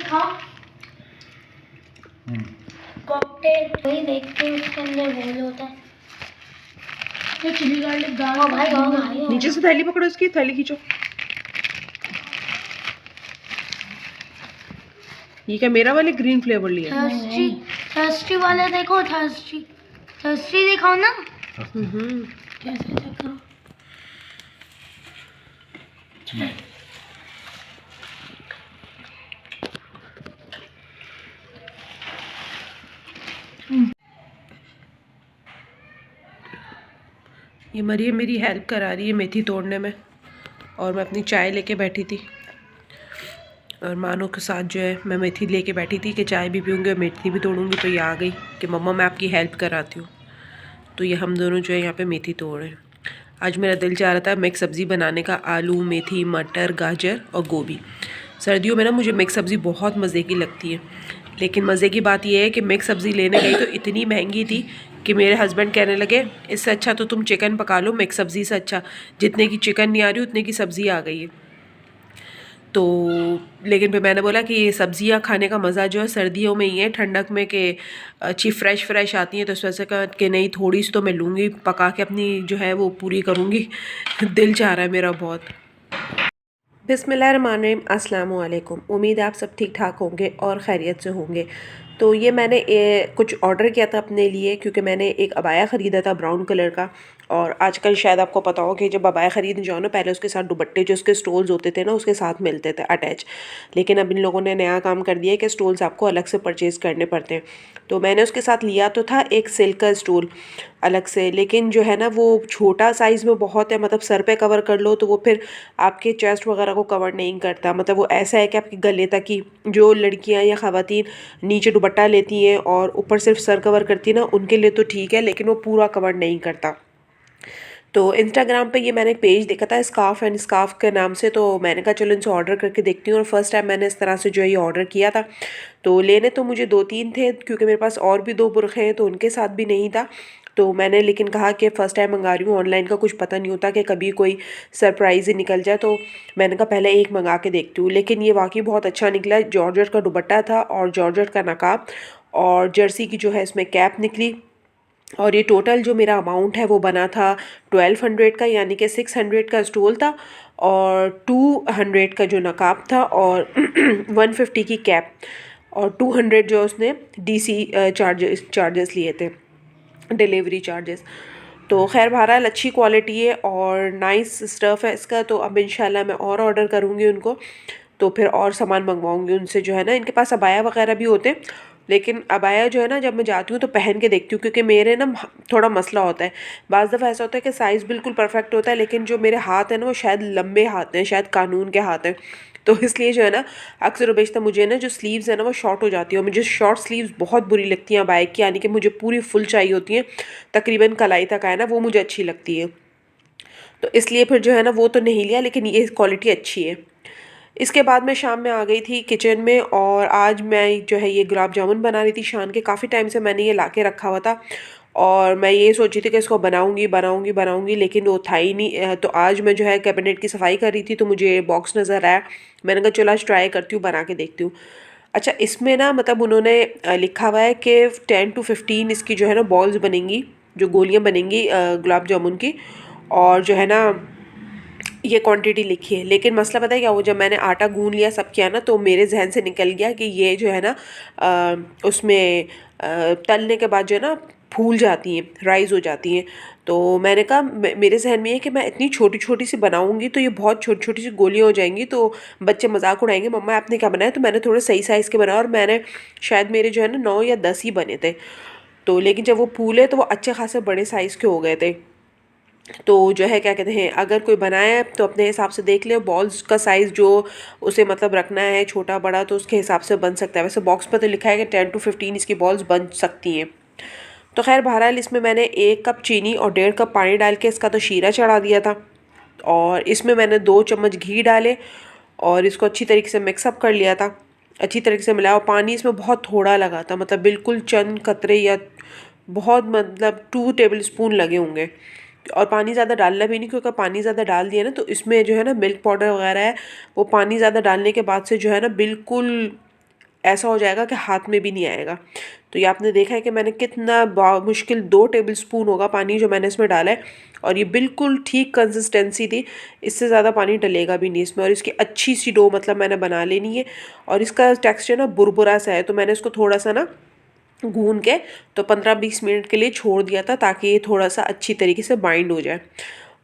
हाँ कॉकटेल वही देखते हैं उसके अंदर बोल होता है तो चिली गार्लिक दाल। हाँ भाई हाँ भाई नीचे से थैली पकड़ो, इसकी थैली खींचो। ये क्या मेरा वाले ग्रीन फ्लेवर लिया? थर्स्टी थर्स्टी वाला देखो, थर्स्टी थर्स्टी दिखाओ ना। कैसे चेक करो? ये मरियम मेरी हेल्प करा रही है मेथी तोड़ने में, और मैं अपनी चाय लेके बैठी थी, और मानो के साथ जो है मैं मेथी लेके बैठी थी कि चाय भी पीऊँगी और मेथी भी तोड़ूँगी। तो ये आ गई कि मम्मा मैं आपकी हेल्प कराती हूँ। तो ये हम दोनों जो है यहाँ पे मेथी तोड़ रहे हैं। आज मेरा दिल चाह रहा था मिक्स सब्ज़ी बनाने का, आलू मेथी मटर गाजर और गोभी। सर्दियों में ना मुझे मिक्स सब्ज़ी बहुत मज़े की लगती है, लेकिन मज़े की बात यह है कि मिक्स सब्ज़ी लेने गई तो इतनी महंगी थी कि मेरे हस्बैंड कहने लगे इससे अच्छा तो तुम चिकन पका लो, मिक्स सब्ज़ी से अच्छा। जितने की चिकन नहीं आ रही उतने की सब्ज़ी आ गई है। तो लेकिन फिर मैंने बोला कि ये सब्ज़ियाँ खाने का मज़ा जो है सर्दियों में ही है, ठंडक में कि अच्छी फ्रेश आती हैं। तो इस वजह से कहा कि नहीं थोड़ी सी तो मैं लूँगी, पका के अपनी जो है वो पूरी करूँगी। दिल चाह रहा है मेरा बहुत। बिस्मिल्लाहिर्रहमानिर्रहीम, अस्सलाम वालेकुम। उम्मीद है आप सब ठीक ठाक होंगे और खैरियत से होंगे। तो ये मैंने कुछ ऑर्डर किया था अपने लिए, क्योंकि मैंने एक अबाया ख़रीदा था ब्राउन कलर का। और आजकल शायद आपको पता हो कि जब अबाया ख़रीदने जाओ ना, पहले उसके साथ दुपट्टे जो उसके स्टोल्स होते थे ना उसके साथ मिलते थे अटैच। लेकिन अब इन लोगों ने नया काम कर दिया है कि स्टोल्स आपको अलग से परचेज़ करने पड़ते हैं। तो मैंने उसके साथ लिया तो था एक सिल्क का स्टोल अलग से, लेकिन जो है ना वो छोटा साइज़ में बहुत है, मतलब सर पे कवर कर लो तो वो फिर आपके चेस्ट वगैरह को कवर नहीं करता। मतलब वो ऐसा है कि आपके गले तक ही, जो लड़कियां या ख़वातीन नीचे दुपट्टा लेती हैं और ऊपर सिर्फ सर कवर करती है ना, उनके लिए तो ठीक है, लेकिन वो पूरा कवर नहीं करता। तो इंस्टाग्राम पे ये मैंने एक पेज देखा था स्कार्फ एंड स्कार्फ के नाम से, तो मैंने कहा चलो इनसे ऑर्डर करके देखती हूँ। और फर्स्ट टाइम मैंने इस तरह से जो है ये ऑर्डर किया था। तो लेने तो मुझे 2-3 थे, क्योंकि मेरे पास और भी 2 बुरखे हैं तो उनके साथ भी नहीं था। तो मैंने लेकिन कहा कि फ़र्स्ट टाइम मंगा रही हूँ, ऑनलाइन का कुछ पता नहीं होता कि कभी कोई सरप्राइज़ ही निकल जाए। तो मैंने कहा पहले एक मंगा के देखती हूँ, लेकिन ये वाकई बहुत अच्छा निकला। जॉर्जेट का दुपट्टा था और जॉर्जेट का नकाब और जर्सी की जो है इसमें कैप निकली। और ये टोटल जो मेरा अमाउंट है वो बना था 1200 का, यानी कि 600 का स्टोल था और 200 का जो नकाब था और 150 की कैप और 200 जो उसने डीसी चार्जेस लिए थे, डिलीवरी चार्जेस। तो खैर बहरहाल अच्छी क्वालिटी है और नाइस स्टफ़ है इसका। तो अब इंशाल्लाह मैं और ऑर्डर करूँगी उनको, तो फिर और सामान मंगवाऊँगी उनसे। जो है ना इनके पास अबाया वगैरह भी होते हैं, लेकिन अबाया जो है ना जब मैं जाती हूँ तो पहन के देखती हूँ, क्योंकि मेरे ना थोड़ा मसला होता है। बाज़ दफ़ा ऐसा होता है कि साइज़ बिल्कुल परफेक्ट होता है, लेकिन जो मेरे हाथ है ना वो शायद लंबे हाथ हैं, शायद कानून के हाथ हैं। तो इसलिए जो है ना अक्सर बेशतर मुझे ना जो स्लीव्स है ना वो शॉर्ट हो जाती है, और मुझे शॉर्ट स्लीव्स बहुत बुरी लगती हैं अबाया की, यानी कि मुझे पूरी फुल चाहिए होती हैं, तकरीबन कलाई तक आए ना, वो मुझे अच्छी लगती है। तो इसलिए फिर जो है ना वो तो नहीं लिया, लेकिन ये क्वालिटी अच्छी है। इसके बाद मैं शाम में आ गई थी किचन में, और आज मैं जो है ये गुलाब जामुन बना रही थी शान के। काफ़ी टाइम से मैंने ये ला के रखा हुआ था और मैं ये सोची थी कि इसको बनाऊंगी, लेकिन वो था ही नहीं। तो आज मैं जो है कैबिनेट की सफाई कर रही थी तो मुझे बॉक्स नज़र आया। मैंने कहा चलो आज ट्राई करती हूँ, बना के देखती हूँ। अच्छा, इसमें ना मतलब उन्होंने लिखा हुआ है कि 10 to 15 इसकी जो है ना बॉल्स बनेंगी, जो गोलियाँ बनेंगी गुलाब जामुन की। और जो है ना ये क्वांटिटी लिखी है, लेकिन मसला पता है क्या, वो जब मैंने आटा गूंद लिया सब किया ना, तो मेरे जहन से निकल गया कि ये जो है ना उसमें तलने के बाद जो है ना फूल जाती हैं, राइज़ हो जाती हैं। तो मैंने कहा मेरे जहन में है कि मैं इतनी छोटी छोटी सी बनाऊंगी तो ये बहुत छोटी छोटी सी गोलियाँ हो जाएंगी, तो बच्चे मजाक उड़ाएंगे मम्मा आपने क्या बनाया। तो मैंने थोड़े सही साइज़ के बनाया और मैंने शायद मेरे जो है ना 9 या 10 ही बने थे। तो लेकिन जब वो फूले तो वो अच्छे खासे बड़े साइज़ के हो गए थे। तो जो है क्या कहते हैं, अगर कोई बनाए तो अपने हिसाब से देख ले, बॉल्स का साइज़ जो उसे मतलब रखना है छोटा बड़ा तो उसके हिसाब से बन सकता है। वैसे बॉक्स पर तो लिखा है कि 10 to 15 इसकी बॉल्स बन सकती हैं। तो खैर बहरहाल इसमें मैंने 1 कप चीनी और 1.5 कप पानी डाल के इसका तो शीरा चढ़ा दिया था, और इसमें मैंने 2 चम्मच घी डाले और इसको अच्छी तरीके से मिक्सअप कर लिया था। अच्छी तरीके से मिलाया और पानी इसमें बहुत थोड़ा लगा था, मतलब बिल्कुल चंद कतरे या बहुत मतलब 2 टेबल स्पून लगे होंगे। और पानी ज़्यादा डालना भी नहीं, क्योंकि पानी ज़्यादा डाल दिया ना तो इसमें जो है ना मिल्क पाउडर वगैरह है, वो पानी ज़्यादा डालने के बाद से जो है ना बिल्कुल ऐसा हो जाएगा कि हाथ में भी नहीं आएगा। तो ये आपने देखा है कि मैंने कितना मुश्किल 2 टेबलस्पून होगा पानी जो मैंने इसमें डाला है, और ये बिल्कुल ठीक कंसिस्टेंसी थी, इससे ज़्यादा पानी डलेगा भी नहीं इसमें। और इसकी अच्छी सी डो मतलब मैंने बना लेनी है। और इसका टेक्सचर ना बुरबुरा सा है, तो मैंने इसको थोड़ा सा ना गून के तो 15-20 मिनट के लिए छोड़ दिया था, ताकि ये थोड़ा सा अच्छी तरीके से बाइंड हो जाए।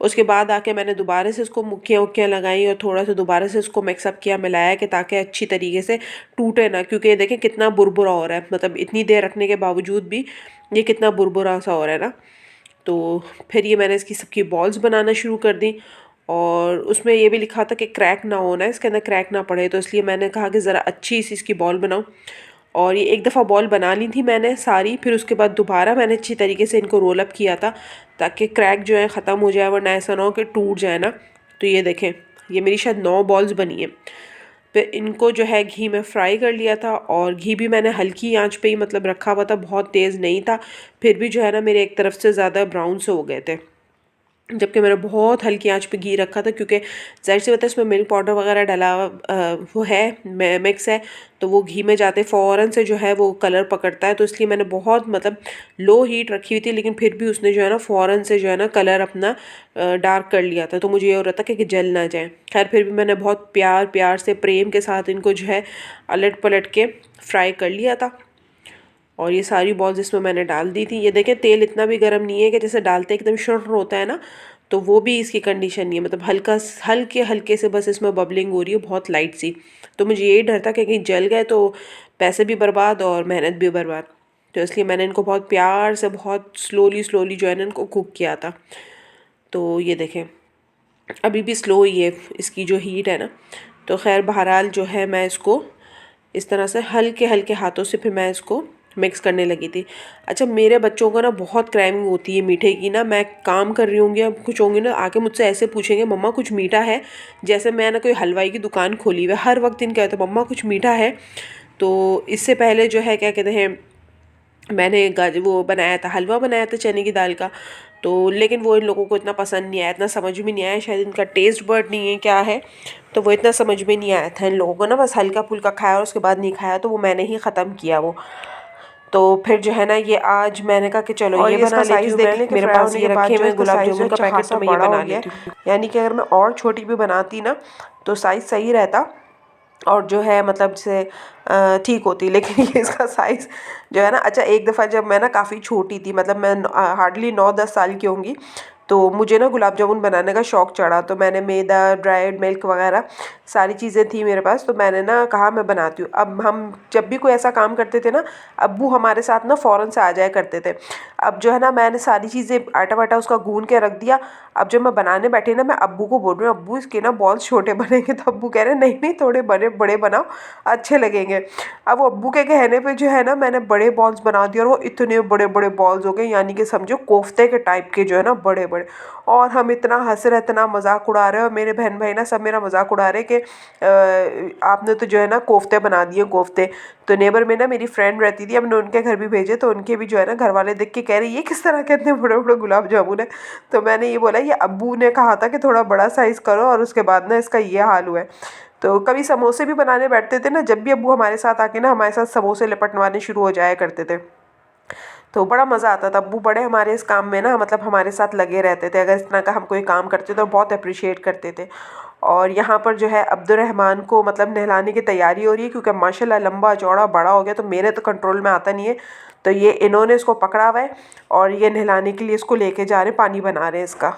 उसके बाद आके मैंने दोबारा से इसको मुक्कियाँ वुक्कियाँ लगाई और थोड़ा सा दोबारा से इसको मिक्सअप किया, मिलाया, कि ताकि अच्छी तरीके से टूटे ना, क्योंकि ये देखें कितना बुरबुरा हो रहा है, मतलब इतनी देर रखने के बावजूद भी ये कितना बुरबुरा सा हो रहा है ना। तो फिर ये मैंने इसकी सबकी बॉल्स बनाना शुरू कर दी, और उसमें ये भी लिखा था कि क्रैक ना होना है, इसके अंदर क्रैक ना पड़े, तो इसलिए मैंने कहा कि ज़रा अच्छी सी इसकी बॉल बनाऊँ। और ये एक दफ़ा बॉल बना ली थी मैंने सारी, फिर उसके बाद दोबारा मैंने अच्छी तरीके से इनको रोल अप किया था, ताकि क्रैक जो है ख़त्म हो जाए, वरना ऐसा ना हो कि टूट जाए ना। तो ये देखें, ये मेरी शायद 9 बॉल्स बनी है। फिर इनको जो है घी में फ्राई कर लिया था, और घी भी मैंने हल्की आंच पे ही मतलब रखा हुआ था, बहुत तेज़ नहीं था। फिर भी जो है ना मेरे एक तरफ से ज़्यादा ब्राउन से हो गए थे, जबकि मैंने बहुत हल्की आंच पे घी रखा था, क्योंकि ज़ाहिर सी बात है इसमें मिल्क पाउडर वगैरह डाला वो है मिक्स है, तो वो घी में जाते फ़ौरन से जो है वो कलर पकड़ता है। तो इसलिए मैंने बहुत मतलब लो हीट रखी हुई थी, लेकिन फिर भी उसने जो है ना फ़ौरन से जो है ना कलर अपना डार्क कर लिया था। तो मुझे ये हो रहा था कि जल ना जाए। खैर फिर भी मैंने बहुत प्यार से प्रेम के साथ इनको जो है अलट पलट के फ्राई कर लिया था। और ये सारी बॉल्स इसमें मैंने डाल दी थी। ये देखें तेल इतना भी गर्म नहीं है कि जैसे डालते एकदम शुर होता है ना, तो वो भी इसकी कंडीशन नहीं है, मतलब हल्के हल्के से बस इसमें बबलिंग हो रही है, बहुत लाइट सी। तो मुझे यही डर था कि कहीं जल गए तो पैसे भी बर्बाद और मेहनत भी बर्बाद। तो इसलिए मैंने इनको बहुत प्यार से, बहुत स्लोली जो है ना इनको कुक किया था। तो ये देखें अभी भी स्लो ही है इसकी जो हीट है ना। तो खैर बहरहाल जो है मैं इसको इस तरह से हल्के हल्के हाथों से फिर मैं इसको मिक्स करने लगी थी। अच्छा, मेरे बच्चों को ना बहुत क्रेविंग होती है मीठे की ना। मैं काम कर रही होंगी, अब कुछ होंगे ना आके मुझसे ऐसे पूछेंगे, मम्मा कुछ मीठा है, जैसे मैं ना कोई हलवाई की दुकान खोली हुई है। हर वक्त इनका कहते मम्मा कुछ मीठा है। तो इससे पहले जो है क्या कहते हैं, मैंने वो बनाया था, हलवा बनाया था चने की दाल का। तो लेकिन वो इन लोगों को इतना पसंद नहीं आया, इतना समझ में नहीं आया, शायद इनका टेस्ट बर्ड नहीं है क्या है, तो वो इतना समझ में नहीं आया था इन लोगों को ना। बस हल्का फुल्का खाया और उसके बाद नहीं खाया, तो वो मैंने ही ख़त्म किया वो। तो फिर जो है ना ये आज मैंने कहा कि चलो ये बना लेती हूँ मैं। मेरे पास ये रखे हुए गुलाब जामुन का पैकेट, तो मैं ये बना लेती हूँ। यानी कि अगर मैं और छोटी भी बनाती ना तो साइज़ सही रहता, और जो है मतलब जैसे ठीक होती, लेकिन ये इसका साइज़ जो है ना। अच्छा, एक दफ़ा जब मैं ना काफ़ी छोटी थी, मतलब मैं हार्डली 9-10 साल की होंगी, तो मुझे ना गुलाब जामुन बनाने का शौक़ चढ़ा। तो मैंने मैदा, ड्राइड मिल्क वगैरह सारी चीज़ें थी मेरे पास, तो मैंने ना कहा मैं बनाती हूँ। अब हम जब भी कोई ऐसा काम करते थे ना, अब्बू हमारे साथ ना फ़ौरन से आ जाया करते थे। अब जो है ना मैंने सारी चीज़ें आटा वाटा उसका गूँध के रख दिया। अब जब मैं बनाने बैठी ना, मैं अब्बू को बोल रही हूँ, अब्बू इसके ना बॉल्स छोटे बनेंगे। तो अब्बू कह रहे नहीं नहीं, थोड़े बड़े बनाओ, अच्छे लगेंगे। अब अब्बू के कहने पे जो है ना मैंने बड़े बॉल्स बना दिए, और वो इतने बड़े बड़े बॉल्स हो गए, यानी कि समझो कोफ्ते के टाइप के जो है ना बड़े बड़े। और हम इतना हंस रहे, इतना मजाक उड़ा रहे, और मेरे बहन भाई ना सब मेरा मजाक उड़ा रहे कि आपने तो जो है ना कोफ्ते बना दिए, कोफ्ते। तो नेबर में ना मेरी फ्रेंड रहती थी, अब मैंने उनके घर भी भेजे, तो उनके भी जो है ना घर वाले देख के कह रहे ये किस तरह के इतने बड़े बड़े गुलाब जामुन है। तो मैंने ये बोला, ये अब्बू ने कहा था कि थोड़ा बड़ा साइज़ करो, और उसके बाद ना इसका ये हाल हुआ है। तो कभी समोसे भी बनाने बैठते थे ना, जब भी अब्बू हमारे साथ आके ना हमारे साथ समोसे लपटवाने शुरू हो जाया करते थे, तो बड़ा मज़ा आता था। अब्बू बड़े हमारे इस काम में ना मतलब हमारे साथ लगे रहते थे, अगर इस तरह का हम कोई काम करते तो बहुत अप्रिशिएट करते थे। और यहाँ पर जो है अब्दुर्रहमान को मतलब नहलाने की तैयारी हो रही है, क्योंकि माशाल्लाह लंबा चौड़ा बड़ा हो गया, तो मेरे तो कंट्रोल में आता नहीं है। तो ये इन्होंने इसको पकड़ा हुआ है, और ये नहलाने के लिए इसको लेके जा रहे हैं, पानी बना रहे हैं इसका।